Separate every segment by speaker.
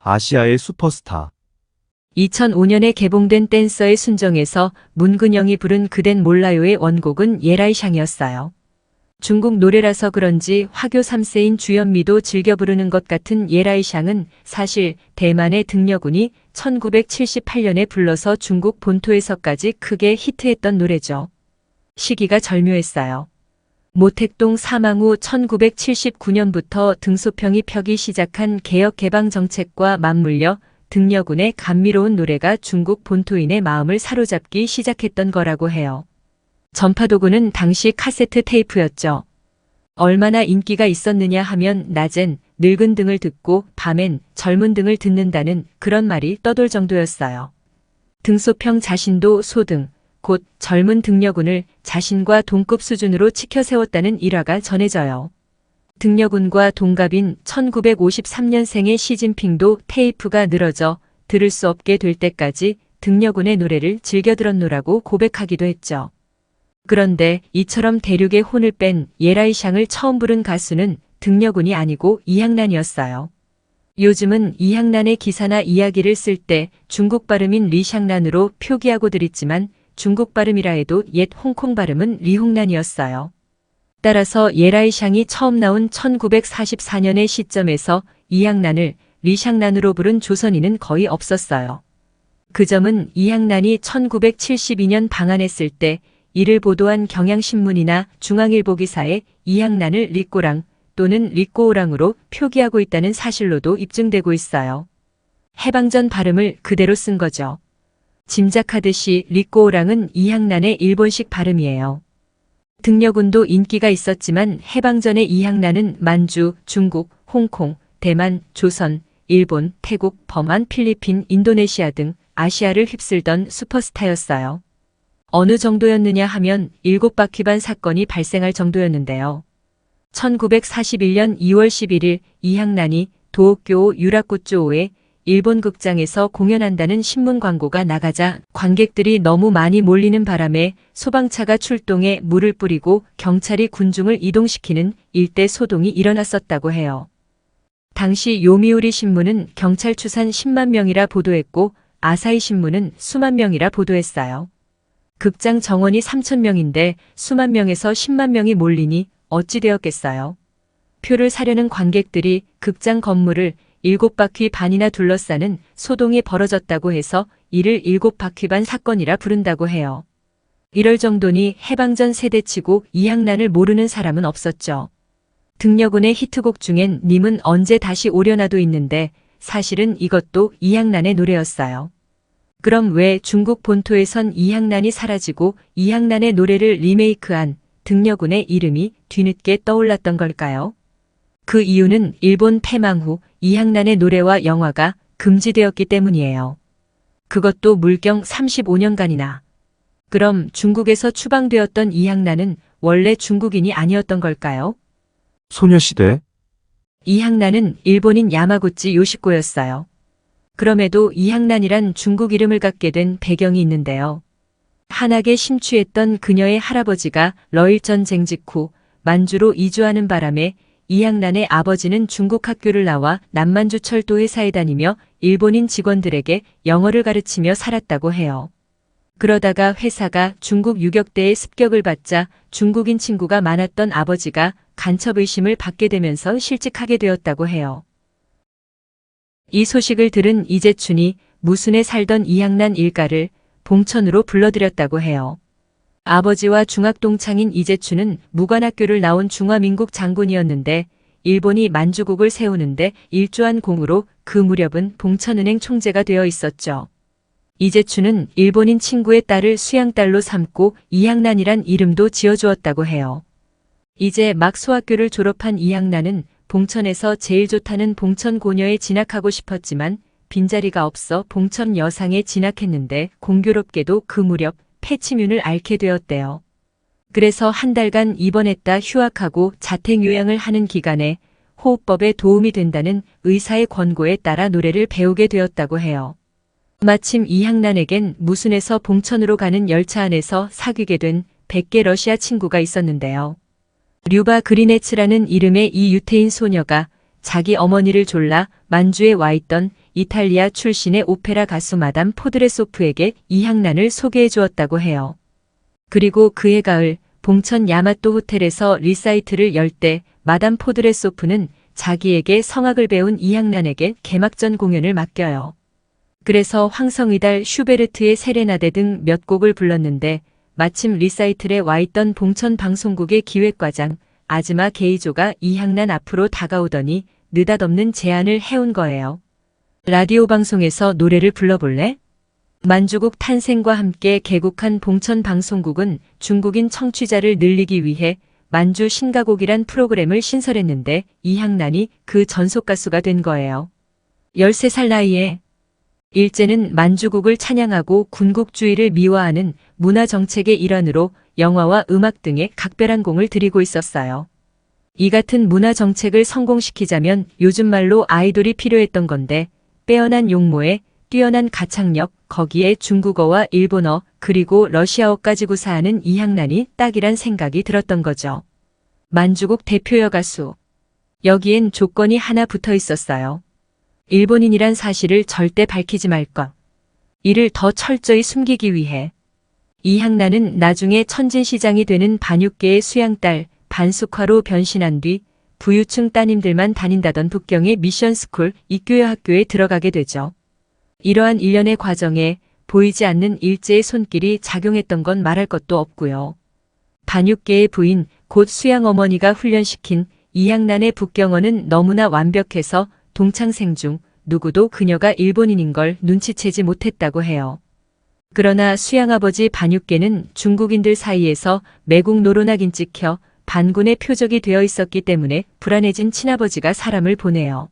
Speaker 1: 아시아의 슈퍼스타.
Speaker 2: 2005년에 개봉된 댄서의 순정에서 문근영이 부른 그댄 몰라요의 원곡은 예라이샹이었어요. 중국 노래라서 그런지 화교 3세인 주현미도 즐겨 부르는 것 같은 예라이샹은 사실 대만의 등려군이 1978년에 불러서 중국 본토에서까지 크게 히트했던 노래죠. 시기가 절묘했어요. 모택동 사망 후 1979년부터 등소평이 펴기 시작한 개혁 개방 정책과 맞물려 등려군의 감미로운 노래가 중국 본토인의 마음을 사로잡기 시작했던 거라고 해요. 전파도구는 당시 카세트 테이프였죠. 얼마나 인기가 있었느냐 하면 낮엔 늙은 등을 듣고 밤엔 젊은 등을 듣는다는 그런 말이 떠돌 정도였어요. 등소평 자신도 소등, 곧 젊은 등려군을 자신과 동급 수준으로 치켜 세웠다는 일화가 전해져요. 등려군과 동갑인 1953년생의 시진핑도 테이프가 늘어져 들을 수 없게 될 때까지 등려군의 노래를 즐겨 들었노라고 고백하기도 했죠. 그런데 이처럼 대륙의 혼을 뺀 예라이샹을 처음 부른 가수는 등려군이 아니고 이향난이었어요. 요즘은 이향난의 기사나 이야기를 쓸 때 중국 발음인 리샹난으로 표기하고들 있지만 중국 발음이라 해도 옛 홍콩 발음은 리홍난이었어요. 따라서 예라이샹이 처음 나온 1944년의 시점에서 이향난을 리샹난으로 부른 조선인은 거의 없었어요. 그 점은 이향난이 1972년 방한했을 때 이를 보도한 경향신문이나 중앙일보 기사에 이향난을 리꼬랑 또는 리꼬오랑으로 표기하고 있다는 사실로도 입증되고 있어요. 해방전 발음을 그대로 쓴 거죠. 짐작하듯이 리꼬오랑은 이향난의 일본식 발음이에요. 등려군도 인기가 있었지만 해방전의 이향난은 만주, 중국, 홍콩, 대만, 조선, 일본, 태국, 범한, 필리핀, 인도네시아 등 아시아를 휩쓸던 슈퍼스타였어요. 어느 정도였느냐 하면 7바퀴반 사건이 발생할 정도였는데요. 1941년 2월 11일 이향난이 도쿄 유라쿠조오에 일본 극장에서 공연한다는 신문 광고가 나가자 관객들이 너무 많이 몰리는 바람에 소방차가 출동해 물을 뿌리고 경찰이 군중을 이동시키는 일대 소동이 일어났었다고 해요. 당시 요미우리 신문은 경찰 추산 10만 명이라 보도했고 아사히 신문은 수만 명이라 보도했어요. 극장 정원이 3,000명인데 수만 명에서 10만 명이 몰리니 어찌 되었겠어요. 표를 사려는 관객들이 극장 건물을 7바퀴 반이나 둘러싸는 소동이 벌어졌다고 해서 이를 7바퀴 반 사건이라 부른다고 해요. 이럴 정도니 해방전 세대치고 이향난을 모르는 사람은 없었죠. 등려군의 히트곡 중엔 님은 언제 다시 오려나도 있는데 사실은 이것도 이향난의 노래였어요. 그럼 왜 중국 본토에선 이향난이 사라지고 이향난의 노래를 리메이크한 등려군의 이름이 뒤늦게 떠올랐던 걸까요? 그 이유는 일본 패망 후 이향난의 노래와 영화가 금지되었기 때문이에요. 그것도 물경 35년간이나. 그럼 중국에서 추방되었던 이향난은 원래 중국인이 아니었던 걸까요?
Speaker 1: 소녀시대.
Speaker 2: 이향난은 일본인 야마구치 요시코였어요. 그럼에도 이향난이란 중국 이름을 갖게 된 배경이 있는데요. 한학에 심취했던 그녀의 할아버지가 러일전 쟁 직후 만주로 이주하는 바람에 이향난의 아버지는 중국 학교를 나와 남만주 철도 회사에 다니며 일본인 직원들에게 영어를 가르치며 살았다고 해요. 그러다가 회사가 중국 유격대의 습격을 받자 중국인 친구가 많았던 아버지가 간첩 의심을 받게 되면서 실직하게 되었다고 해요. 이 소식을 들은 이재춘이 무순에 살던 이향난 일가를 봉천으로 불러들였다고 해요. 아버지와 중학동창인 이재춘은 무관학교를 나온 중화민국 장군이었는데 일본이 만주국을 세우는데 일조한 공으로 그 무렵은 봉천은행 총재가 되어 있었죠. 이재춘은 일본인 친구의 딸을 수양딸로 삼고 이향난이란 이름도 지어주었다고 해요. 이제 막 소학교를 졸업한 이향난은 봉천에서 제일 좋다는 봉천고녀에 진학하고 싶었지만 빈자리가 없어 봉천 여상에 진학했는데 공교롭게도 그 무렵 폐치문을 앓게 되었대요. 그래서 한 달간 입원했다 휴학하고 자택요양을 하는 기간에 호흡법에 도움이 된다는 의사의 권고에 따라 노래를 배우게 되었다고 해요. 마침 이향난에겐 무순에서 봉천으로 가는 열차 안에서 사귀게 된 백계 러시아 친구가 있었는데요. 류바 그리네츠라는 이름의 이 유태인 소녀가 자기 어머니를 졸라 만주에 와 있던 이탈리아 출신의 오페라 가수 마담 포드레소프에게 이향란을 소개해 주었다고 해요. 그리고 그해 가을 봉천 야마토 호텔에서 리사이트를 열 때 마담 포드레소프는 자기에게 성악을 배운 이향란에게 개막전 공연을 맡겨요. 그래서 황성이달 슈베르트의 세레나데 등 몇 곡을 불렀는데 마침 리사이틀에 와 있던 봉천 방송국의 기획과장 아즈마 게이조가 이향란 앞으로 다가오더니 느닷없는 제안을 해온 거예요. 라디오 방송에서 노래를 불러볼래? 만주국 탄생과 함께 개국한 봉천 방송국은 중국인 청취자를 늘리기 위해 만주 신가곡이란 프로그램을 신설했는데 이향란이 그 전속 가수가 된 거예요. 13살 나이에 일제는 만주국을 찬양하고 군국주의를 미화하는 문화정책의 일환으로 영화와 음악 등에 각별한 공을 들이고 있었어요. 이 같은 문화정책을 성공시키자면 요즘 말로 아이돌이 필요했던 건데 빼어난 용모에 뛰어난 가창력, 거기에 중국어와 일본어 그리고 러시아어까지 구사하는 이향란이 딱이란 생각이 들었던 거죠. 만주국 대표 여가수. 여기엔 조건이 하나 붙어 있었어요. 일본인이란 사실을 절대 밝히지 말 것. 이를 더 철저히 숨기기 위해 이향란은 나중에 천진시장이 되는 반육계의 수양딸 반숙화로 변신한 뒤 부유층 따님들만 다닌다던 북경의 미션스쿨 이교여 학교에 들어가게 되죠. 이러한 일련의 과정에 보이지 않는 일제의 손길이 작용했던 건 말할 것도 없고요. 반육계의 부인 곧 수양 어머니가 훈련시킨 이향란의 북경어는 너무나 완벽해서 동창생 중 누구도 그녀가 일본인인 걸 눈치채지 못했다고 해요. 그러나 수양아버지 반육계는 중국인들 사이에서 매국 노론하긴 찍혀 반군의 표적이 되어 있었기 때문에 불안해진 친아버지가 사람을 보내요.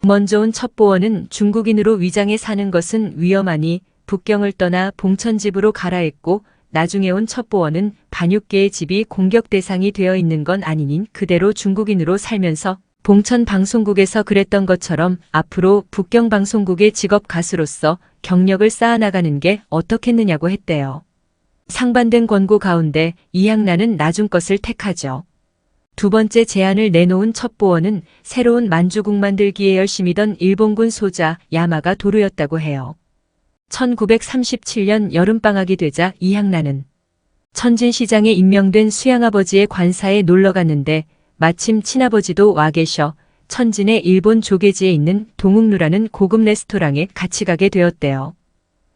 Speaker 2: 먼저 온 첩보원은 중국인으로 위장해 사는 것은 위험하니 북경을 떠나 봉천집으로 갈아했고 나중에 온 첩보원은 반육계의 집이 공격 대상이 되어 있는 건 아니닌 그대로 중국인으로 살면서 봉천 방송국에서 그랬던 것처럼 앞으로 북경 방송국의 직업 가수로서 경력을 쌓아나가는 게 어떻겠느냐고 했대요. 상반된 권고 가운데 이향란은 나중 것을 택하죠. 두 번째 제안을 내놓은 첩보원은 새로운 만주국 만들기에 열심이던 일본군 소자 야마가 도루였다고 해요. 1937년 여름방학이 되자 이향란은 천진시장에 임명된 수양아버지의 관사에 놀러갔는데 마침 친아버지도 와 계셔 천진의 일본 조계지에 있는 동욱루라는 고급 레스토랑에 같이 가게 되었대요.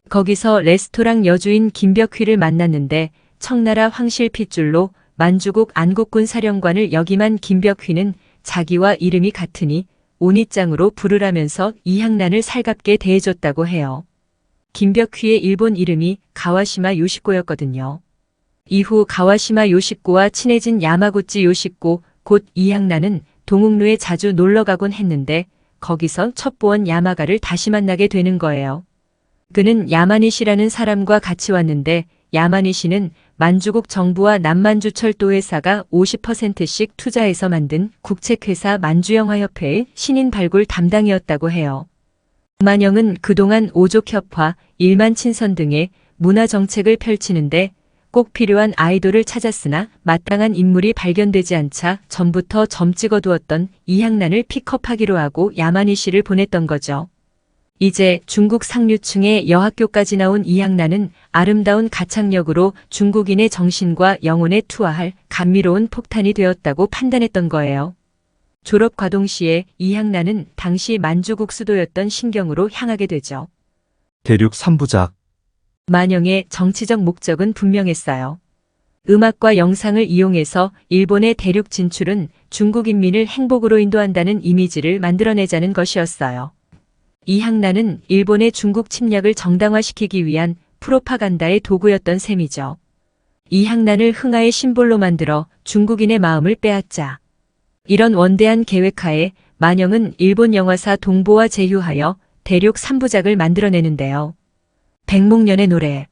Speaker 2: 거기서 레스토랑 여주인 김벽휘를 만났는데 청나라 황실 핏줄로 만주국 안국군 사령관을 역임한 김벽휘는 자기와 이름이 같으니 온이짱으로 부르라면서 이향란을 살갑게 대해줬다고 해요. 김벽휘의 일본 이름이 가와시마 요시코였거든요. 이후 가와시마 요시코와 친해진 야마구치 요시코 곧 이향란은 동욱루에 자주 놀러가곤 했는데 거기서 첩보원 야마가를 다시 만나게 되는 거예요. 그는 야마니시라는 사람과 같이 왔는데 야마니시는 만주국 정부와 남만주철도회사가 50%씩 투자해서 만든 국책회사 만주영화협회의 신인 발굴 담당이었다고 해요. 만영은 그동안 오족협화, 일만친선 등의 문화정책을 펼치는데 꼭 필요한 아이돌을 찾았으나 마땅한 인물이 발견되지 않자 전부터 점 찍어두었던 이향란을 픽업하기로 하고 야마니시를 보냈던 거죠. 이제 중국 상류층의 여학교까지 나온 이향란은 아름다운 가창력으로 중국인의 정신과 영혼에 투하할 감미로운 폭탄이 되었다고 판단했던 거예요. 졸업과 동시에 이향란은 당시 만주국 수도였던 신경으로 향하게 되죠.
Speaker 1: 대륙 3부작.
Speaker 2: 만영의 정치적 목적은 분명했어요. 음악과 영상을 이용해서 일본의 대륙 진출은 중국 인민을 행복으로 인도한다는 이미지를 만들어내자는 것이었어요. 이향란은 일본의 중국 침략을 정당화시키기 위한 프로파간다의 도구였던 셈이죠. 이향란을 흥하의 심볼로 만들어 중국인의 마음을 빼앗자. 이런 원대한 계획하에 만영은 일본 영화사 동보와 제휴하여 대륙 3부작을 만들어내는데요. 백목련의 노래,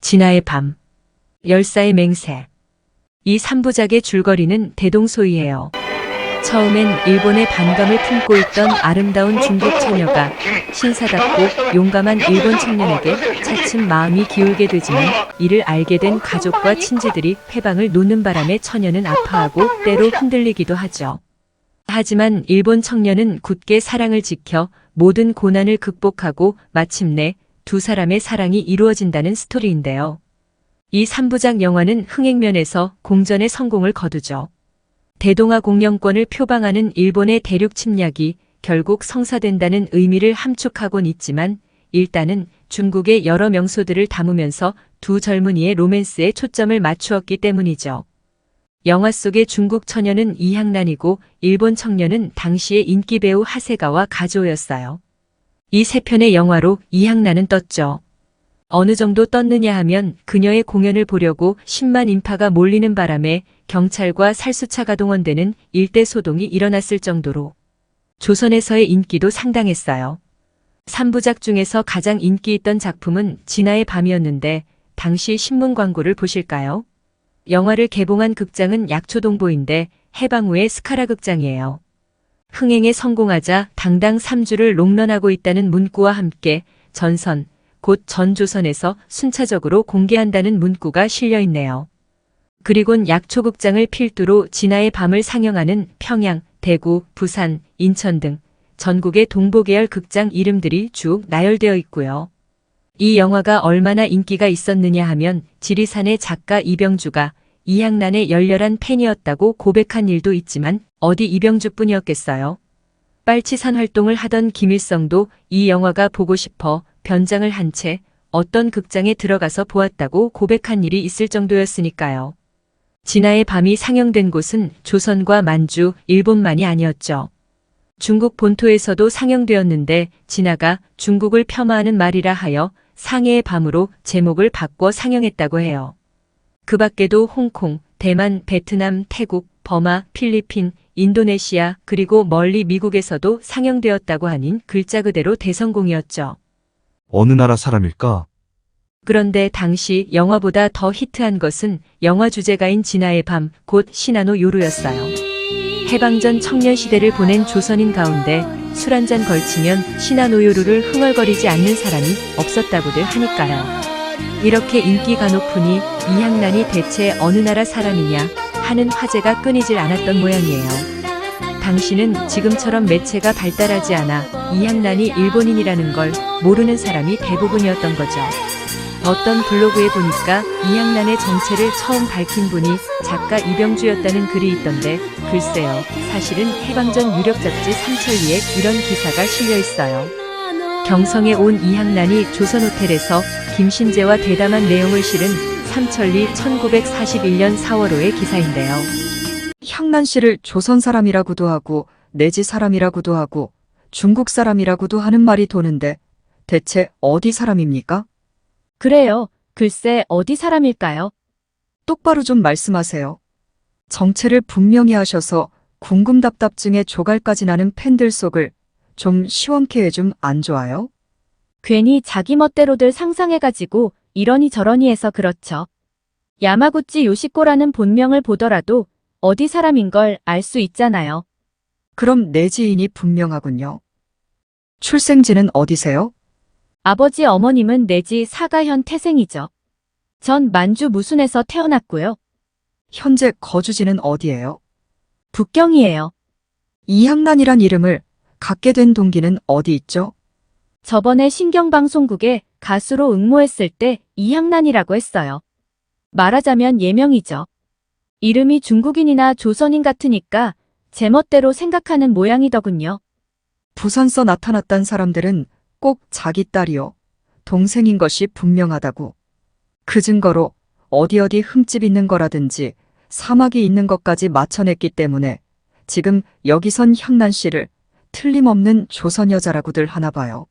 Speaker 2: 진화의 밤, 열사의 맹세. 이 3부작의 줄거리는 대동소이해요. 처음엔 일본의 반감을 품고 있던 아름다운 중국 처녀가 신사답고 용감한 일본 청년에게 차츰 마음이 기울게 되지만 이를 알게 된 가족과 친지들이 회방을 놓는 바람에 처녀는 아파하고 때로 흔들리기도 하죠. 하지만 일본 청년은 굳게 사랑을 지켜 모든 고난을 극복하고 마침내 두 사람의 사랑이 이루어진다는 스토리인데요. 이 3부작 영화는 흥행면에서 공전의 성공을 거두죠. 대동아 공영권을 표방하는 일본의 대륙 침략이 결국 성사된다는 의미를 함축하곤 있지만 일단은 중국의 여러 명소들을 담으면서 두 젊은이의 로맨스에 초점을 맞추었기 때문이죠. 영화 속의 중국 처녀는 이향란이고 일본 청년은 당시의 인기 배우 하세가와 가조였어요. 이 세 편의 영화로 이향란은 떴죠. 어느 정도 떴느냐 하면 그녀의 공연을 보려고 10만 인파가 몰리는 바람에 경찰과 살수차가 동원되는 일대 소동이 일어났을 정도로 조선에서의 인기도 상당했어요. 3부작 중에서 가장 인기 있던 작품은 진아의 밤이었는데 당시 신문 광고를 보실까요? 영화를 개봉한 극장은 약초동보인데 해방 후의 스카라 극장이에요. 흥행에 성공하자 당당 3주를 롱런하고 있다는 문구와 함께 전선, 곧 전조선에서 순차적으로 공개한다는 문구가 실려있네요. 그리곤 약초극장을 필두로 진아의 밤을 상영하는 평양, 대구, 부산, 인천 등 전국의 동보계열 극장 이름들이 쭉 나열되어 있고요. 이 영화가 얼마나 인기가 있었느냐 하면 지리산의 작가 이병주가 이향란의 열렬한 팬이었다고 고백한 일도 있지만 어디 이병주뿐이었겠어요. 빨치산 활동을 하던 김일성도 이 영화가 보고 싶어 변장을 한 채 어떤 극장에 들어가서 보았다고 고백한 일이 있을 정도였으니까요. 진아의 밤이 상영된 곳은 조선과 만주, 일본만이 아니었죠. 중국 본토에서도 상영되었는데 진아가 중국을 폄하하는 말이라 하여 상해의 밤으로 제목을 바꿔 상영했다고 해요. 그 밖에도 홍콩, 대만, 베트남, 태국, 버마, 필리핀, 인도네시아 그리고 멀리 미국에서도 상영되었다고 하니 글자 그대로 대성공이었죠.
Speaker 1: 어느 나라 사람일까?
Speaker 2: 그런데 당시 영화보다 더 히트한 것은 영화 주제가인 진아의 밤, 곧 시나노 요루였어요. 해방전 청년 시대를 보낸 조선인 가운데 술 한잔 걸치면 시나노 요루를 흥얼거리지 않는 사람이 없었다고들 하니까요. 이렇게 인기가 높으니 이향란이 대체 어느 나라 사람이냐 하는 화제가 끊이질 않았던 모양이에요. 당시는 지금처럼 매체가 발달하지 않아 이향란이 일본인이라는 걸 모르는 사람이 대부분이었던 거죠. 어떤 블로그에 보니까 이향란의 정체를 처음 밝힌 분이 작가 이병주였다는 글이 있던데 글쎄요, 사실은 해방전 유력 잡지 삼천리에 이런 기사가 실려 있어요. 경성에 온 이향란이 조선호텔에서 김신재와 대담한 내용을 실은 삼천리 1941년 4월호의 기사인데요.
Speaker 3: 향란 씨를 조선 사람이라고도 하고 내지 사람이라고도 하고 중국 사람이라고도 하는 말이 도는데 대체 어디 사람입니까?
Speaker 4: 그래요. 글쎄 어디 사람일까요?
Speaker 3: 똑바로 좀 말씀하세요. 정체를 분명히 하셔서 궁금답답증에 조갈까지 나는 팬들 속을 좀 시원케 해좀 안 좋아요?
Speaker 4: 괜히 자기 멋대로들 상상해가지고 이러니 저러니 해서 그렇죠. 야마구치 요시코라는 본명을 보더라도 어디 사람인 걸 알 수 있잖아요.
Speaker 3: 그럼 내 지인이 분명하군요. 출생지는 어디세요?
Speaker 4: 아버지 어머님은 내지 사가현 태생이죠. 전 만주 무순에서 태어났고요.
Speaker 3: 현재 거주지는 어디예요?
Speaker 4: 북경이에요.
Speaker 3: 이향란이란 이름을 갖게 된 동기는 어디 있죠?
Speaker 4: 저번에 신경방송국에 가수로 응모했을 때 이향란이라고 했어요. 말하자면 예명이죠. 이름이 중국인이나 조선인 같으니까 제 멋대로 생각하는 모양이더군요.
Speaker 3: 부산서 나타났단 사람들은 꼭 자기 딸이요, 동생인 것이 분명하다고. 그 증거로 어디 흠집 있는 거라든지 사막이 있는 것까지 맞춰냈기 때문에 지금 여기선 향란 씨를 틀림없는 조선 여자라고들 하나 봐요.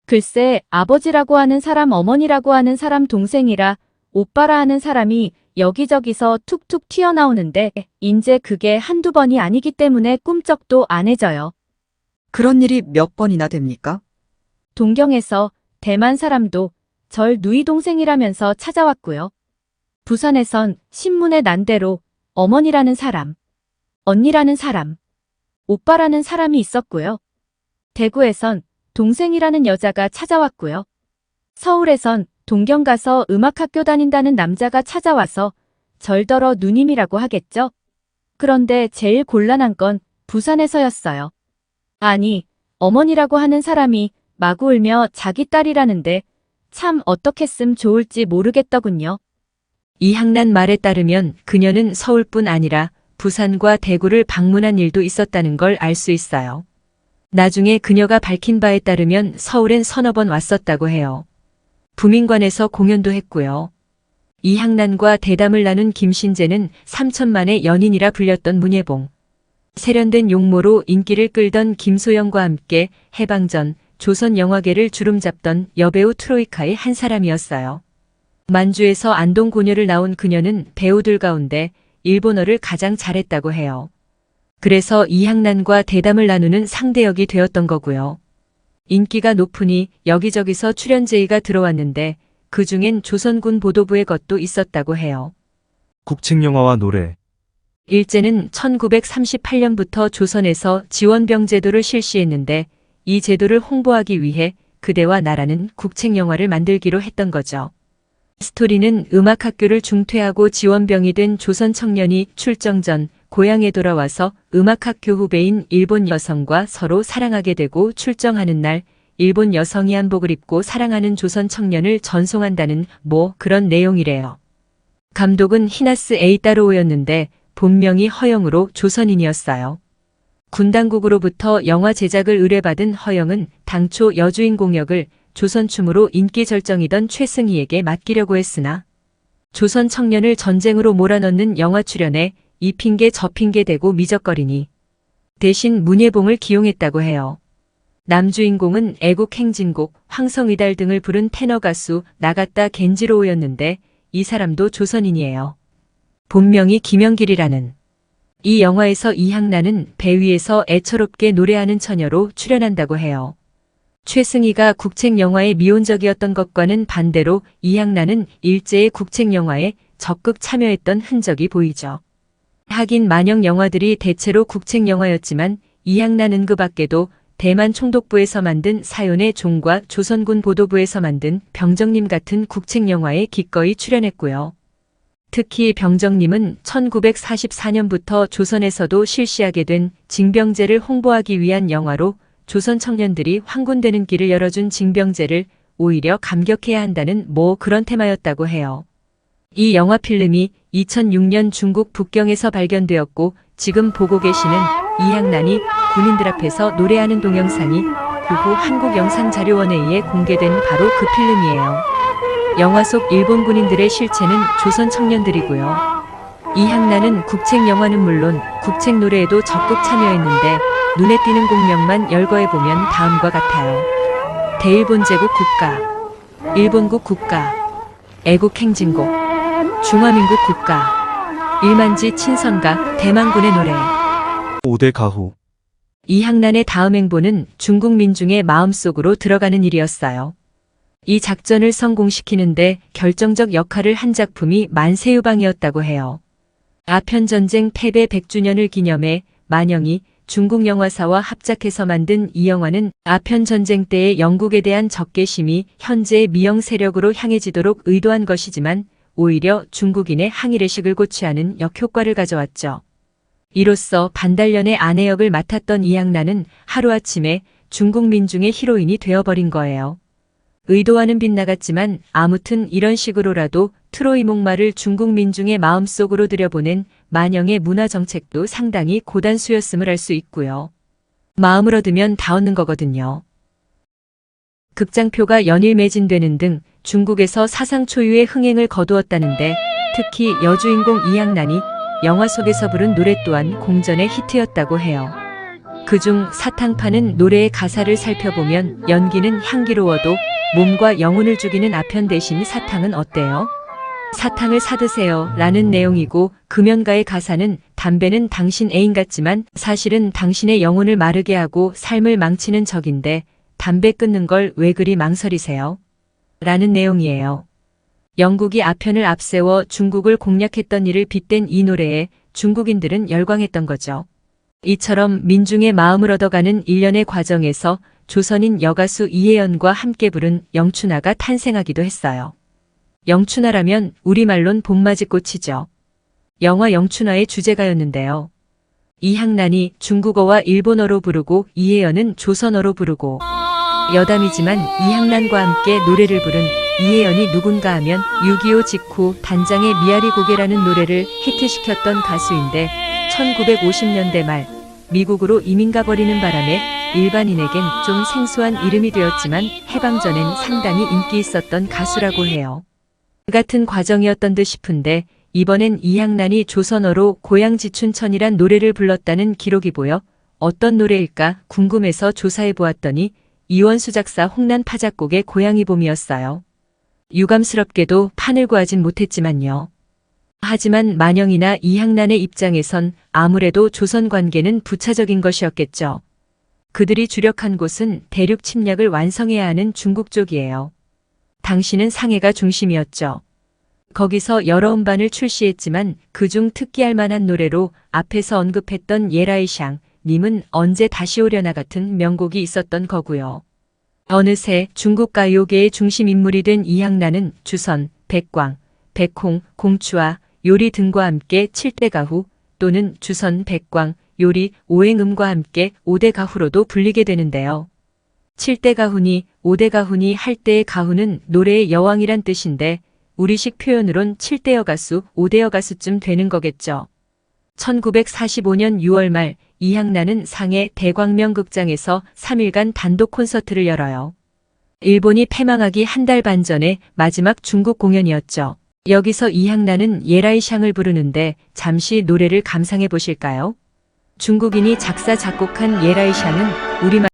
Speaker 4: 글쎄 아버지라고 하는 사람, 어머니라고 하는 사람, 동생이라 오빠라 하는 사람이 여기저기서 툭툭 튀어나오는데 인제 그게 한두 번이 아니기 때문에 꿈쩍도 안 해져요.
Speaker 3: 그런 일이 몇 번이나 됩니까?
Speaker 4: 동경에서 대만 사람도 절 누이 동생이라면서 찾아왔고요. 부산에선 신문에 난 대로 어머니라는 사람, 언니라는 사람, 오빠라는 사람이 있었고요. 대구에선 동생이라는 여자가 찾아왔고요. 서울에선 동경 가서 음악학교 다닌다는 남자가 찾아와서 절더러 누님이라고 하겠죠. 그런데 제일 곤란한 건 부산에서였어요. 아니, 어머니라고 하는 사람이 마구 울며 자기 딸이라는데 참 어떻겠음 좋을지 모르겠더군요.
Speaker 2: 이항란 말에 따르면 그녀는 서울뿐 아니라 부산과 대구를 방문한 일도 있었다는 걸 알 수 있어요. 나중에 그녀가 밝힌 바에 따르면 서울엔 서너 번 왔었다고 해요. 부민관에서 공연도 했고요. 이항란과 대담을 나눈 김신재는 삼천만의 연인이라 불렸던 문예봉. 세련된 용모로 인기를 끌던 김소영과 함께 해방전 조선 영화계를 주름잡던 여배우 트로이카의 한 사람이었어요. 만주에서 안동고녀를 나온 그녀는 배우들 가운데 일본어를 가장 잘했다고 해요. 그래서 이항란과 대담을 나누는 상대역이 되었던 거고요. 인기가 높으니 여기저기서 출연 제의가 들어왔는데 그중엔 조선군 보도부의 것도 있었다고 해요.
Speaker 1: 국책영화와 노래.
Speaker 2: 일제는 1938년부터 조선에서 지원병 제도를 실시했는데 이 제도를 홍보하기 위해 그대와 나라는 국책영화를 만들기로 했던 거죠. 스토리는 음악학교를 중퇴하고 지원병이 된 조선 청년이 출정 전 고향에 돌아와서 음악학교 후배인 일본 여성과 서로 사랑하게 되고 출정하는 날 일본 여성이 한복을 입고 사랑하는 조선 청년을 전송한다는 그런 내용이래요. 감독은 히나스 에이타로오였는데 본명이 허영으로 조선인이었어요. 군당국으로부터 영화 제작을 의뢰받은 허영은 당초 여주인공 역을 조선춤으로 인기 절정이던 최승희에게 맡기려고 했으나 조선 청년을 전쟁으로 몰아넣는 영화 출연에 이 핑계 저 핑계 대고 미적거리니 대신 문예봉을 기용했다고 해요. 남주인공은 애국 행진곡, 황성이달 등을 부른 테너 가수 나가타 겐지로우였는데 이 사람도 조선인이에요. 본명이 김영길이라는. 이 영화에서 이항란은 배 위에서 애처롭게 노래하는 처녀로 출연한다고 해요. 최승희가 국책영화에 미온적이었던 것과는 반대로 이항란은 일제의 국책영화에 적극 참여했던 흔적이 보이죠. 하긴 만영 영화들이 대체로 국책영화였지만 이항란은 그 밖에도 대만 총독부에서 만든 사연의 종과 조선군 보도부에서 만든 병정님 같은 국책영화에 기꺼이 출연했고요. 특히 병정님은 1944년부터 조선에서도 실시하게 된 징병제를 홍보하기 위한 영화로 조선 청년들이 황군되는 길을 열어준 징병제를 오히려 감격해야 한다는 그런 테마였다고 해요. 이 영화 필름이 2006년 중국 북경에서 발견되었고 지금 보고 계시는 이항란이 군인들 앞에서 노래하는 동영상이 후후 한국영상자료원에 의해 공개된 바로 그 필름이에요. 영화 속 일본 군인들의 실체는 조선 청년들이고요. 이항란은 국책영화는 물론 국책 노래에도 적극 참여했는데 눈에 띄는 곡명만 열거해보면 다음과 같아요. 대일본 제국 국가, 일본국 국가, 애국행진곡, 중화민국 국가, 일만지 친선각 대만군의 노래.
Speaker 1: 5대 가후.
Speaker 2: 이항란의 다음 행보는 중국 민중의 마음속으로 들어가는 일이었어요. 이 작전을 성공시키는데 결정적 역할을 한 작품이 만세유방이었다고 해요. 아편전쟁 패배 100주년을 기념해 만영이 중국 영화사와 합작해서 만든 이 영화는 아편전쟁 때의 영국에 대한 적개심이 현재의 미영 세력으로 향해지도록 의도한 것이지만 오히려 중국인의 항일의식을 고취하는 역효과를 가져왔죠. 이로써 반달년의 아내 역을 맡았던 이항란은 하루아침에 중국 민중의 히로인이 되어버린 거예요. 의도와는 빗나갔지만 아무튼 이런 식으로라도 트로이 목마를 중국 민중의 마음속으로 들여보낸 만영의 문화정책도 상당히 고단수였음을 알 수 있고요. 마음을 얻으면 다 얻는 거거든요. 극장표가 연일 매진되는 등 중국에서 사상 초유의 흥행을 거두었다는데 특히 여주인공 이항란이 영화 속에서 부른 노래 또한 공전의 히트였다고 해요. 그중 사탕파는 노래의 가사를 살펴보면 연기는 향기로워도 몸과 영혼을 죽이는 아편 대신 사탕은 어때요? 사탕을 사드세요 라는 내용이고 금연가의 가사는 담배는 당신 애인 같지만 사실은 당신의 영혼을 마르게 하고 삶을 망치는 적인데 담배 끊는 걸 왜 그리 망설이세요? 라는 내용이에요. 영국이 아편을 앞세워 중국을 공략했던 일을 빗댄 이 노래에 중국인들은 열광했던 거죠. 이처럼 민중의 마음을 얻어가는 일련의 과정에서 조선인 여가수 이혜연과 함께 부른 영춘아가 탄생하기도 했어요. 영춘아라면 우리말론 봄맞이꽃이죠. 영화 영춘아의 주제가였는데요. 이항란이 중국어와 일본어로 부르고 이혜연은 조선어로 부르고 여담이지만 이항란과 함께 노래를 부른 이혜연이 누군가 하면 6.25 직후 단장의 미아리 고개라는 노래를 히트시켰던 가수인데 1950년대 말 미국으로 이민 가버리는 바람에 일반인에겐 좀 생소한 이름이 되었지만 해방 전엔 상당히 인기 있었던 가수라고 해요. 같은 과정이었던 듯 싶은데 이번엔 이항란이 조선어로 고향지춘천이란 노래를 불렀다는 기록이 보여 어떤 노래일까 궁금해서 조사해 보았더니 이원수 작사 홍난 파작곡의 고향이 봄이었어요. 유감스럽게도 판을 구하진 못했지만요. 하지만 만영이나 이항란의 입장에선 아무래도 조선 관계는 부차적인 것이었겠죠. 그들이 주력한 곳은 대륙 침략을 완성해야 하는 중국 쪽이에요. 당시는 상해가 중심이었죠. 거기서 여러 음반을 출시했지만 그중 특기할 만한 노래로 앞에서 언급했던 예라이샹 님은 언제 다시 오려나 같은 명곡이 있었던 거고요. 어느새 중국 가요계의 중심 인물이 된 이항란은 주선, 백광, 백홍, 공추와 요리 등과 함께 7대 가후 또는 주선, 백광, 요리, 오행음과 함께 5대 가후로도 불리게 되는데요. 7대 가후니 5대 가후니 할 때의 가후는 노래의 여왕이란 뜻인데 우리식 표현으론 7대 여가수, 5대 여가수쯤 되는 거겠죠. 1945년 6월 말 이항란은 상해 대광명극장에서 3일간 단독 콘서트를 열어요. 일본이 패망하기 한 달 반 전에 마지막 중국 공연이었죠. 여기서 이항란은 예라이샹을 부르는데 잠시 노래를 감상해 보실까요? 중국인이 작사 작곡한 예라이샹은 우리말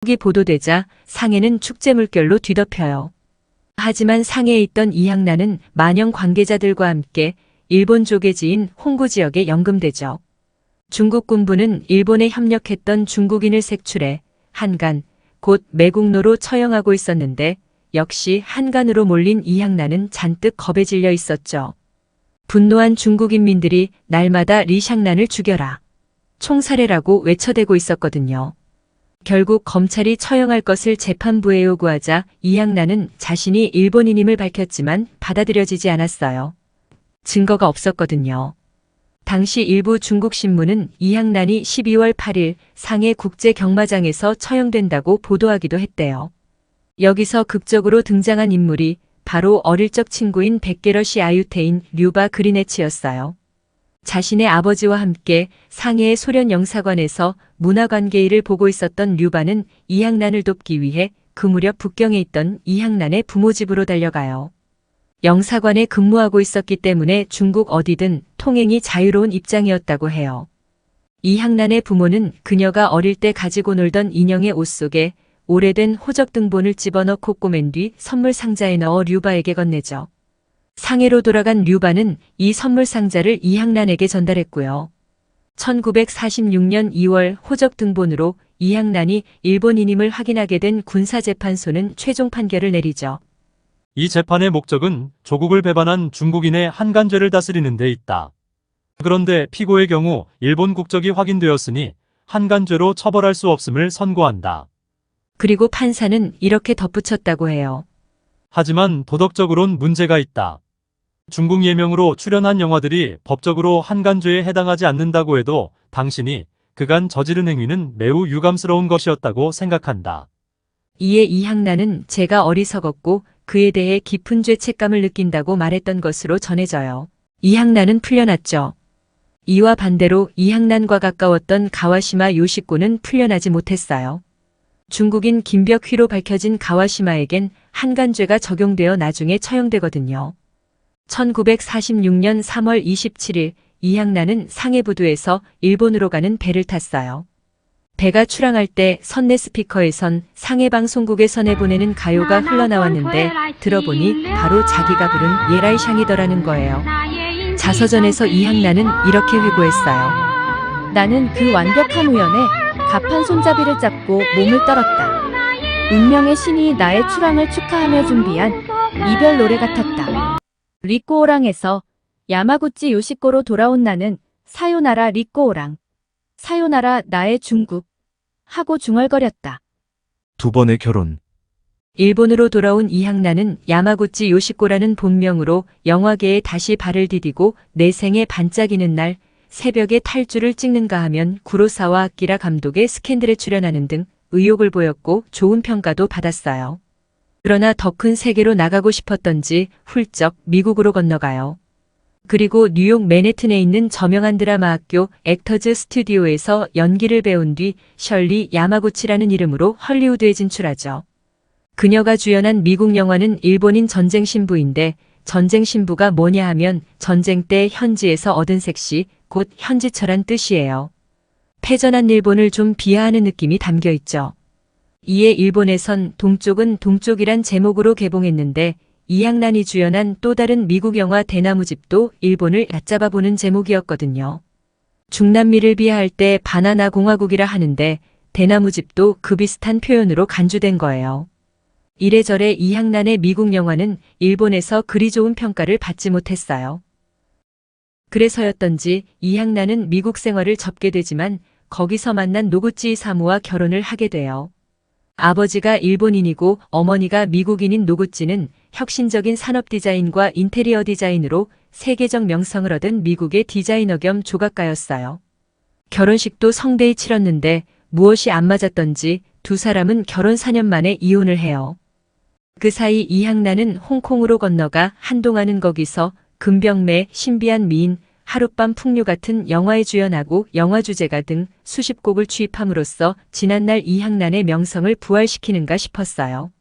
Speaker 2: 이 보도되자 상해는 축제 물결로 뒤덮여요. 하지만 상해에 있던 이항란은 만영 관계자들과 함께 일본 조계지인 홍구 지역에 연금되죠. 중국 군부는 일본에 협력했던 중국인을 색출해 한간, 곧 매국노로 처형하고 있었는데 역시 한간으로 몰린 이항란은 잔뜩 겁에 질려 있었죠. 분노한 중국인민들이 날마다 리샹란을 죽여라, 총살해라고 외쳐대고 있었거든요. 결국 검찰이 처형할 것을 재판부에 요구하자 이항란은 자신이 일본인임을 밝혔지만 받아들여지지 않았어요. 증거가 없었거든요. 당시 일부 중국 신문은 이항란이 12월 8일 상해 국제경마장에서 처형된다고 보도하기도 했대요. 여기서 극적으로 등장한 인물이 바로 어릴 적 친구인 백게러시 아유테인 류바 그리네치였어요. 자신의 아버지와 함께 상해의 소련 영사관에서 문화관계 일을 보고 있었던 류바는 이항란을 돕기 위해 그 무렵 북경에 있던 이항란의 부모 집으로 달려가요. 영사관에 근무하고 있었기 때문에 중국 어디든 통행이 자유로운 입장이었다고 해요. 이항란의 부모는 그녀가 어릴 때 가지고 놀던 인형의 옷 속에 오래된 호적 등본을 집어넣고 꼬맨 뒤 선물 상자에 넣어 류바에게 건네죠. 상해로 돌아간 류바는 이 선물 상자를 이항란에게 전달했고요. 1946년 2월 호적 등본으로 이항란이 일본인임을 확인하게 된 군사재판소는 최종 판결을 내리죠.
Speaker 5: 이 재판의 목적은 조국을 배반한 중국인의 한간죄를 다스리는 데 있다. 그런데 피고의 경우 일본 국적이 확인되었으니 한간죄로 처벌할 수 없음을 선고한다.
Speaker 2: 그리고 판사는 이렇게 덧붙였다고 해요.
Speaker 5: 하지만 도덕적으론 문제가 있다. 중국 예명으로 출연한 영화들이 법적으로 한간죄에 해당하지 않는다고 해도 당신이 그간 저지른 행위는 매우 유감스러운 것이었다고 생각한다.
Speaker 2: 이에 이항나는 제가 어리석었고 그에 대해 깊은 죄책감을 느낀다고 말했던 것으로 전해져요. 이항나는 풀려났죠. 이와 반대로 이항난과 가까웠던 가와시마 요시코는 풀려나지 못했어요. 중국인 김벽휘로 밝혀진 가와시마에겐 한간죄가 적용되어 나중에 처형되거든요. 1946년 3월 27일 이항나는 상해부두에서 일본으로 가는 배를 탔어요. 배가 출항할 때 선내 스피커에선 상해방송국에서 내보내는 가요가 흘러나왔는데 들어보니 바로 자기가 부른 예라이샹이더라는 거예요. 자서전에서 이항나는 이렇게 회고했어요.
Speaker 4: 나는 그 완벽한 우연에 갑판 손잡이를 잡고 몸을 떨었다. 운명의 신이 나의 출항을 축하하며 준비한 이별 노래 같았다. 리꼬오랑에서 야마구치 요시코로 돌아온 나는 사요나라 리꼬오랑, 사요나라 나의 중국 하고 중얼거렸다.
Speaker 1: 두 번의 결혼.
Speaker 2: 일본으로 돌아온 이항나는 야마구치 요시코라는 본명으로 영화계에 다시 발을 디디고 내 생에 반짝이는 날 새벽에 탈주를 찍는가 하면 구로사와 아키라 감독의 스캔들에 출연하는 등 의욕을 보였고 좋은 평가도 받았어요. 그러나 더 큰 세계로 나가고 싶었던지 훌쩍 미국으로 건너가요. 그리고 뉴욕 맨해튼에 있는 저명한 드라마 학교 액터즈 스튜디오에서 연기를 배운 뒤 셜리 야마구치라는 이름으로 헐리우드에 진출하죠. 그녀가 주연한 미국 영화는 일본인 전쟁 신부인데 전쟁 신부가 뭐냐 하면 전쟁 때 현지에서 얻은 색시, 곧 현지처란 뜻이에요. 패전한 일본을 좀 비하하는 느낌이 담겨 있죠. 이에 일본에선 동쪽은 동쪽이란 제목으로 개봉했는데 이항난이 주연한 또 다른 미국 영화 대나무집도 일본을 얕잡아보는 제목이었거든요. 중남미를 비하할 때 바나나 공화국이라 하는데 대나무집도 그 비슷한 표현으로 간주된 거예요. 이래저래 이항난의 미국 영화는 일본에서 그리 좋은 평가를 받지 못했어요. 그래서였던지 이항난은 미국 생활을 접게 되지만 거기서 만난 노구치 이사무와 결혼을 하게 돼요. 아버지가 일본인이고 어머니가 미국인인 노구치는 혁신적인 산업 디자인과 인테리어 디자인으로 세계적 명성을 얻은 미국의 디자이너 겸 조각가였어요. 결혼식도 성대히 치렀는데 무엇이 안 맞았던지 두 사람은 결혼 4년 만에 이혼을 해요. 그 사이 이항난은 홍콩으로 건너가 한동안은 거기서 금병매, 신비한 미인, 하룻밤 풍류 같은 영화에 주연하고 영화 주제가 등 수십 곡을 취입함으로써 지난날 이항난의 명성을 부활시키는가 싶었어요.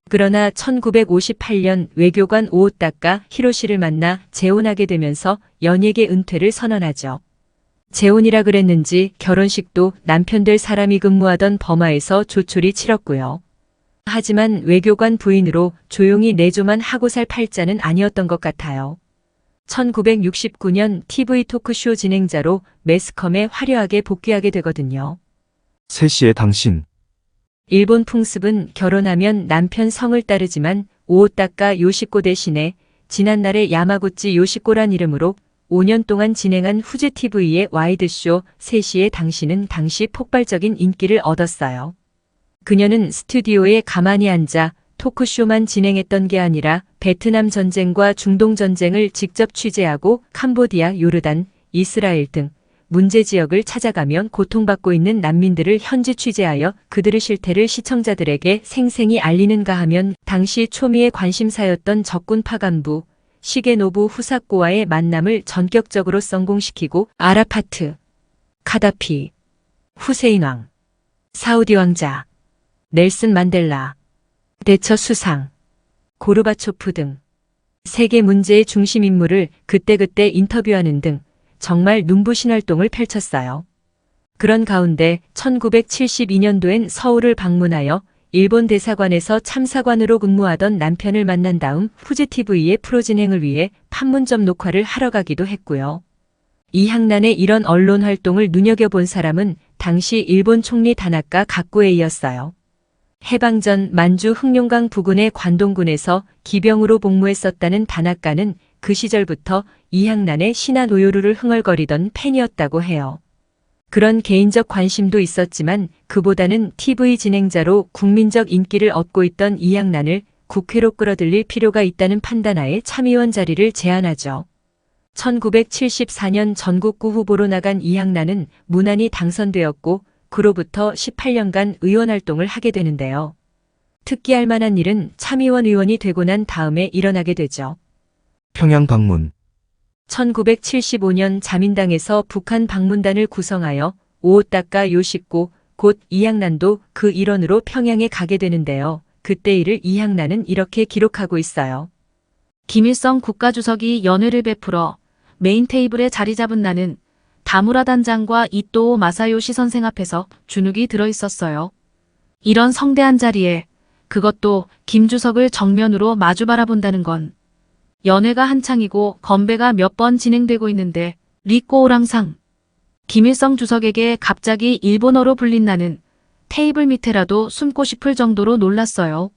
Speaker 2: 그러나 1958년 외교관 오오타카 히로시를 만나 재혼하게 되면서 연예계 은퇴를 선언하죠. 재혼이라 그랬는지 결혼식도 남편 될 사람이 근무하던 버마에서 조촐히 치렀고요. 하지만 외교관 부인으로 조용히 내조만 하고 살 팔자는 아니었던 것 같아요. 1969년 TV 토크쇼 진행자로 매스컴에 화려하게 복귀하게 되거든요.
Speaker 1: 3시에 당신.
Speaker 2: 일본 풍습은 결혼하면 남편 성을 따르지만 오오타카 요시코 대신에 지난날의 야마구치 요시코란 이름으로 5년 동안 진행한 후지 TV의 와이드쇼 3시에 당신은 당시 폭발적인 인기를 얻었어요. 그녀는 스튜디오에 가만히 앉아 토크쇼만 진행했던 게 아니라 베트남 전쟁과 중동 전쟁을 직접 취재하고 캄보디아, 요르단, 이스라엘 등 문제 지역을 찾아가며 고통받고 있는 난민들을 현지 취재하여 그들의 실태를 시청자들에게 생생히 알리는가 하면 당시 초미의 관심사였던 적군파 간부 시게노부 후사코와의 만남을 전격적으로 성공시키고 아라파트, 카다피, 후세인 왕, 사우디 왕자, 넬슨 만델라, 대처 수상, 고르바초프 등 세계 문제의 중심 인물을 그때그때 인터뷰하는 등 정말 눈부신 활동을 펼쳤어요. 그런 가운데 1972년도엔 서울을 방문하여 일본 대사관에서 참사관으로 근무하던 남편을 만난 다음 후지TV의 프로 진행을 위해 판문점 녹화를 하러 가기도 했고요. 이항난의 이런 언론 활동을 눈여겨본 사람은 당시 일본 총리 다나카 가쿠에이였어요. 해방 전 만주 흑룡강 부근의 관동군에서 기병으로 복무했었다는 다나카는 그 시절부터 이항난의 신화 노요루를 흥얼거리던 팬이었다고 해요. 그런 개인적 관심도 있었지만 그보다는 TV 진행자로 국민적 인기를 얻고 있던 이항난을 국회로 끌어들일 필요가 있다는 판단하에 참의원 자리를 제안하죠. 1974년 전국구 후보로 나간 이항란은 무난히 당선되었고 그로부터 18년간 의원 활동을 하게 되는데요. 특기할 만한 일은 참의원 의원이 되고 난 다음에 일어나게 되죠.
Speaker 1: 평양 방문.
Speaker 2: 1975년 자민당에서 북한 방문단을 구성하여 오오타카 요식고 곧 이항란도 그 일원으로 평양에 가게 되는데요. 그때 일을 이항란은 이렇게 기록하고 있어요.
Speaker 4: 김일성 국가주석이 연회를 베풀어 메인 테이블에 자리 잡은 나는 다무라 단장과 이토오 마사요시 선생 앞에서 주눅이 들어 있었어요. 이런 성대한 자리에 그것도 김 주석을 정면으로 마주 바라본다는 건 연회가 한창이고 건배가 몇 번 진행되고 있는데 리꼬오랑상 김일성 주석에게 갑자기 일본어로 불린 나는 테이블 밑에라도 숨고 싶을 정도로 놀랐어요.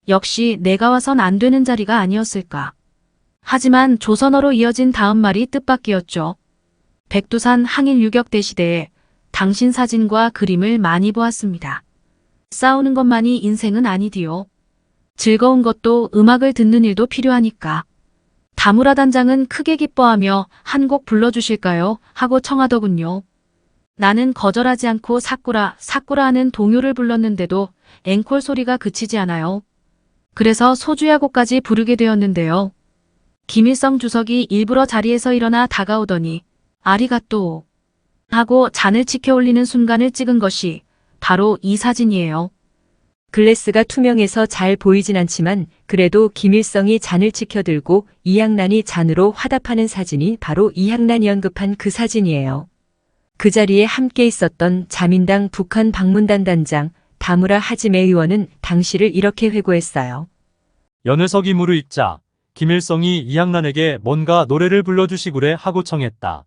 Speaker 4: 역시 내가 와선 안 되는 자리가 아니었을까. 하지만 조선어로 이어진 다음 말이 뜻밖이었죠. 백두산 항일 유격대 시대에 당신 사진과 그림을 많이 보았습니다. 싸우는 것만이 인생은 아니디요. 즐거운 것도 음악을 듣는 일도 필요하니까. 다무라 단장은 크게 기뻐하며 한 곡 불러주실까요? 하고 청하더군요. 나는 거절하지 않고 사쿠라 하는 동요를 불렀는데도 앵콜 소리가 그치지 않아요. 그래서 소주야곡까지 부르게 되었는데요. 김일성 주석이 일부러 자리에서 일어나 다가오더니 아리가또 하고 잔을 치켜 올리는 순간을 찍은 것이 바로 이 사진이에요.
Speaker 2: 글래스가 투명해서 잘 보이진 않지만 그래도 김일성이 잔을 치켜들고 이항란이 잔으로 화답하는 사진이 바로 이항란이 언급한 그 사진이에요. 그 자리에 함께 있었던 자민당 북한 방문단 단장 다무라 하지메 의원은 당시를 이렇게 회고했어요.
Speaker 5: 연회석이 무르익자 김일성이 이항란에게 뭔가 노래를 불러주시구래 하고 청했다.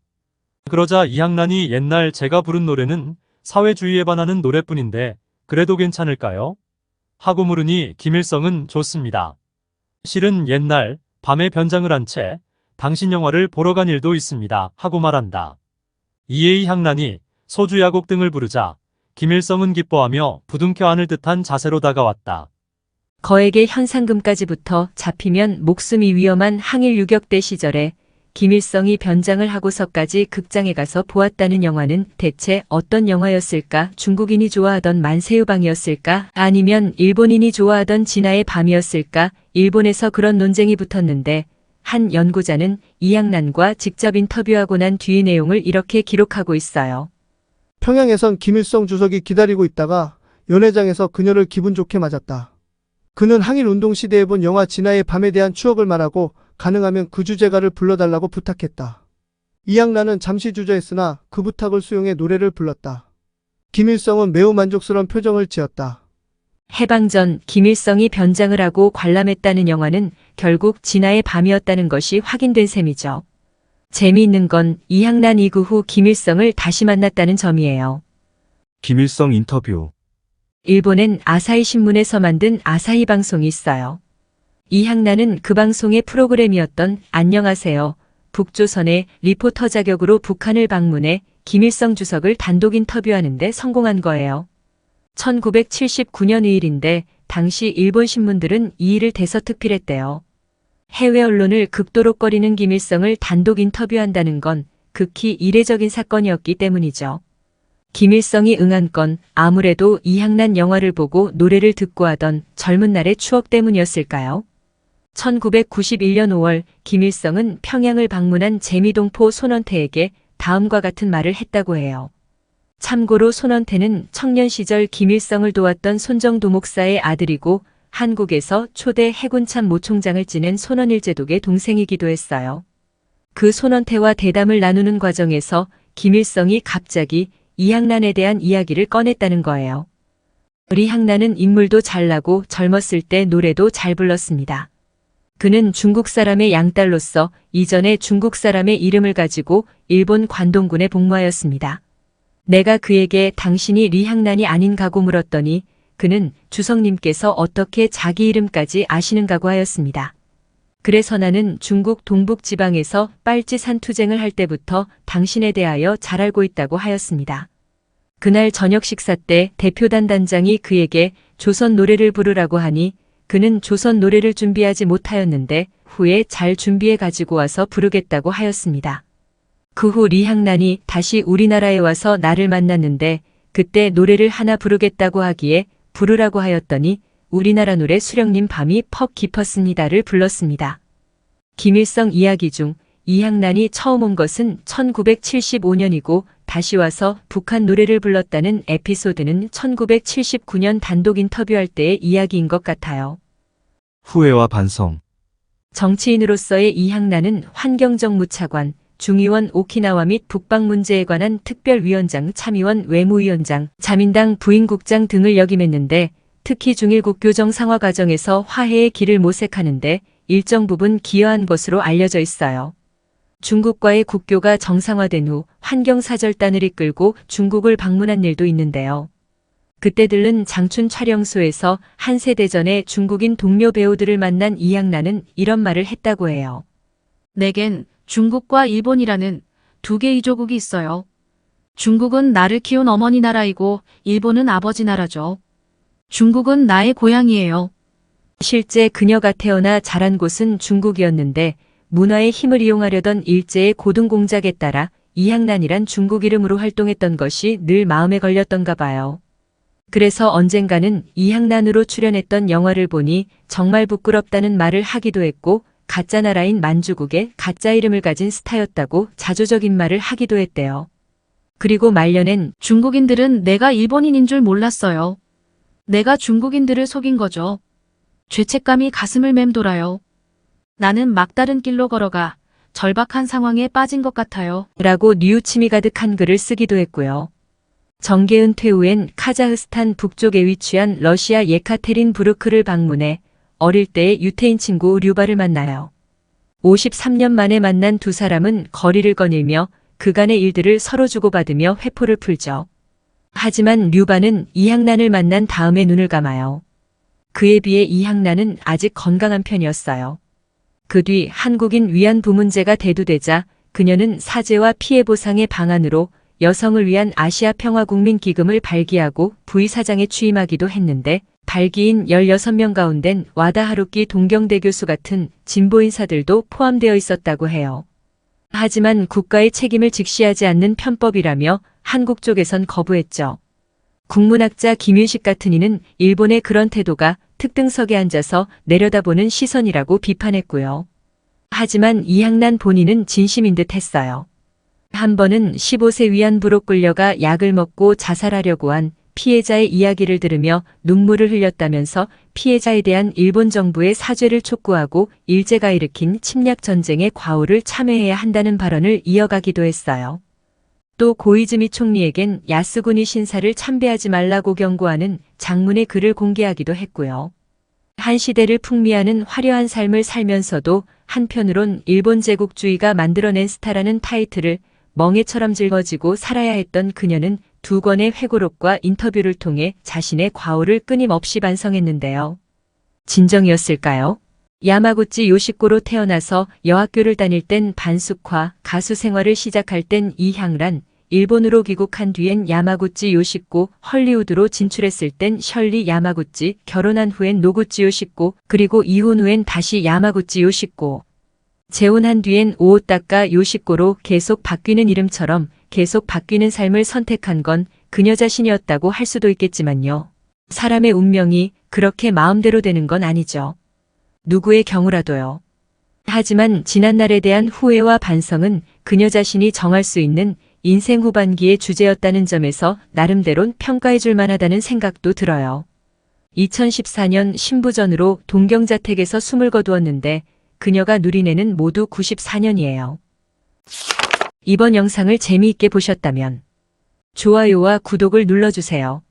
Speaker 5: 그러자 이항란이 옛날 제가 부른 노래는 사회주의에 반하는 노래뿐인데 그래도 괜찮을까요? 하고 물으니 김일성은 좋습니다. 실은 옛날 밤에 변장을 한 채 당신 영화를 보러 간 일도 있습니다. 하고 말한다. 이에 이항란이 소주야곡 등을 부르자 김일성은 기뻐하며 부둥켜 안을 듯한 자세로 다가왔다.
Speaker 2: 거액의 현상금까지 붙어 잡히면 목숨이 위험한 항일 유격대 시절에 김일성이 변장을 하고서까지 극장에 가서 보았다는 영화는 대체 어떤 영화였을까? 중국인이 좋아하던 만세유방이었을까? 아니면 일본인이 좋아하던 진화의 밤이었을까? 일본에서 그런 논쟁이 붙었는데 한 연구자는 이항란과 직접 인터뷰하고 난 뒤의 내용을 이렇게 기록하고 있어요.
Speaker 6: 평양에선 김일성 주석이 기다리고 있다가 연회장에서 그녀를 기분 좋게 맞았다. 그는 항일운동 시대에 본 영화 진화의 밤에 대한 추억을 말하고 가능하면 그 주제가를 불러달라고 부탁했다. 이항란은 잠시 주저했으나 그 부탁을 수용해 노래를 불렀다. 김일성은 매우 만족스러운 표정을 지었다.
Speaker 2: 해방 전 김일성이 변장을 하고 관람했다는 영화는 결국 진화의 밤이었다는 것이 확인된 셈이죠. 재미있는 건 이항란 이구 후 김일성을 다시 만났다는 점이에요.
Speaker 1: 김일성 인터뷰.
Speaker 2: 일본엔 아사히 신문에서 만든 아사히 방송이 있어요. 이항란은 그 방송의 프로그램이었던 안녕하세요. 북조선의 리포터 자격으로 북한을 방문해 김일성 주석을 단독 인터뷰하는데 성공한 거예요. 1979년 2일인데 당시 일본 신문들은 이 일을 대서특필했대요. 해외 언론을 극도로 꺼리는 김일성을 단독 인터뷰한다는 건 극히 이례적인 사건이었기 때문이죠. 김일성이 응한 건 아무래도 이항란 영화를 보고 노래를 듣고 하던 젊은 날의 추억 때문이었을까요? 1991년 5월 김일성은 평양을 방문한 재미동포 손원태에게 다음과 같은 말을 했다고 해요. 참고로 손원태는 청년 시절 김일성을 도왔던 손정도 목사의 아들이고 한국에서 초대 해군참 모총장을 지낸 손원일제독의 동생이기도 했어요. 그 손원태와 대담을 나누는 과정에서 김일성이 갑자기 이항란에 대한 이야기를 꺼냈다는 거예요. 이항란은 인물도 잘나고 젊었을 때 노래도 잘 불렀습니다. 그는 중국 사람의 양딸로서 이전에 중국 사람의 이름을 가지고 일본 관동군에 복무하였습니다. 내가 그에게 당신이 리항란이 아닌가고 물었더니 그는 주석님께서 어떻게 자기 이름까지 아시는가고 하였습니다. 그래서 나는 중국 동북지방에서 빨치산 투쟁을 할 때부터 당신에 대하여 잘 알고 있다고 하였습니다. 그날 저녁 식사 때 대표단 단장이 그에게 조선 노래를 부르라고 하니 그는 조선 노래를 준비하지 못하였는데 후에 잘 준비해 가지고 와서 부르겠다고 하였습니다. 그 후 리향난이 다시 우리나라에 와서 나를 만났는데 그때 노래를 하나 부르겠다고 하기에 부르라고 하였더니 우리나라 노래 수령님 밤이 퍽 깊었습니다를 불렀습니다. 김일성 이야기 중 이향난이 처음 온 것은 1975년이고 다시 와서 북한 노래를 불렀다는 에피소드는 1979년 단독 인터뷰할 때의 이야기인 것 같아요.
Speaker 1: 후회와 반성.
Speaker 2: 정치인으로서의 이향난은 환경정무차관, 중의원 오키나와 및 북방 문제에 관한 특별위원장, 참의원, 외무위원장, 자민당 부인국장 등을 역임했는데 특히 중일국 교정 상화 과정에서 화해의 길을 모색하는데 일정 부분 기여한 것으로 알려져 있어요. 중국과의 국교가 정상화된 후 환경사절단을 이끌고 중국을 방문한 일도 있는데요. 그때 들른 장춘 촬영소에서 한세대전에 중국인 동료 배우들을 만난 이향난은 이런 말을 했다고 해요.
Speaker 7: 내겐 중국과 일본이라는 두 개의 조국이 있어요. 중국은 나를 키운 어머니 나라이고 일본은 아버지 나라죠. 중국은 나의 고향이에요.
Speaker 2: 실제 그녀가 태어나 자란 곳은 중국이었는데 문화의 힘을 이용하려던 일제의 고등공작에 따라 이향난이란 중국 이름으로 활동했던 것이 늘 마음에 걸렸던가 봐요. 그래서 언젠가는 이향난으로 출연했던 영화를 보니 정말 부끄럽다는 말을 하기도 했고 가짜 나라인 만주국에 가짜 이름을 가진 스타였다고 자조적인 말을 하기도 했대요. 그리고 말년엔
Speaker 7: 중국인들은 내가 일본인인 줄 몰랐어요. 내가 중국인들을 속인 거죠. 죄책감이 가슴을 맴돌아요. 나는 막다른 길로 걸어가 절박한 상황에 빠진 것 같아요.
Speaker 2: 라고 뉘우침이 가득한 글을 쓰기도 했고요. 정계은 퇴후엔 카자흐스탄 북쪽에 위치한 러시아 예카테린부르크를 방문해 어릴 때의 유태인 친구 류바를 만나요. 53년 만에 만난 두 사람은 거리를 거닐며 그간의 일들을 서로 주고받으며 회포를 풀죠. 하지만 류바는 이향난을 만난 다음에 눈을 감아요. 그에 비해 이향난은 아직 건강한 편이었어요. 그 뒤 한국인 위안부 문제가 대두되자 그녀는 사죄와 피해 보상의 방안으로 여성을 위한 아시아 평화국민기금을 발기하고 부의사장에 취임하기도 했는데 발기인 16명 가운데는 와다 하루키 동경대 교수 같은 진보 인사들도 포함되어 있었다고 해요. 하지만 국가의 책임을 직시하지 않는 편법이라며 한국 쪽에선 거부했죠. 국문학자 김윤식 같은 이는 일본의 그런 태도가 특등석에 앉아서 내려다보는 시선이라고 비판했고요. 하지만 이향난 본인은 진심인 듯 했어요. 한 번은 15세 위안부로 끌려가 약을 먹고 자살하려고 한 피해자의 이야기를 들으며 눈물을 흘렸다면서 피해자에 대한 일본 정부의 사죄를 촉구하고 일제가 일으킨 침략 전쟁의 과오를 참회해야 한다는 발언을 이어가기도 했어요. 또 고이즈미 총리에겐 야스구니 신사를 참배하지 말라고 경고하는 장문의 글을 공개하기도 했고요. 한 시대를 풍미하는 화려한 삶을 살면서도 한편으론 일본 제국주의가 만들어낸 스타라는 타이틀을 멍해처럼 짊어지고 살아야 했던 그녀는 두 권의 회고록과 인터뷰를 통해 자신의 과오를 끊임없이 반성했는데요. 진정이었을까요? 야마구치 요시코로 태어나서 여학교를 다닐 땐 반숙화, 가수 생활을 시작할 땐 이향란, 일본으로 귀국한 뒤엔 야마구치 요시코, 헐리우드로 진출했을 땐 셜리 야마구치, 결혼한 후엔 노구치 요시코, 그리고 이혼 후엔 다시 야마구치 요시코. 재혼한 뒤엔 오오타카 요시코로 계속 바뀌는 이름처럼 계속 바뀌는 삶을 선택한 건 그녀 자신이었다고 할 수도 있겠지만요. 사람의 운명이 그렇게 마음대로 되는 건 아니죠. 누구의 경우라도요. 하지만 지난날에 대한 후회와 반성은 그녀 자신이 정할 수 있는 인생 후반기의 주제였다는 점에서 나름대론 평가해 줄 만하다는 생각도 들어요. 2014년 신부전으로 동경자택에서 숨을 거두었는데 그녀가 누린 해는 모두 94년이에요. 이번 영상을 재미있게 보셨다면 좋아요와 구독을 눌러주세요.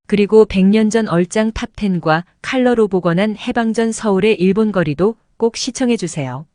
Speaker 2: 그리고 100년 전 얼짱 탑10과 칼라로 복원한 해방전 서울의 일본 거리도 꼭 시청해주세요.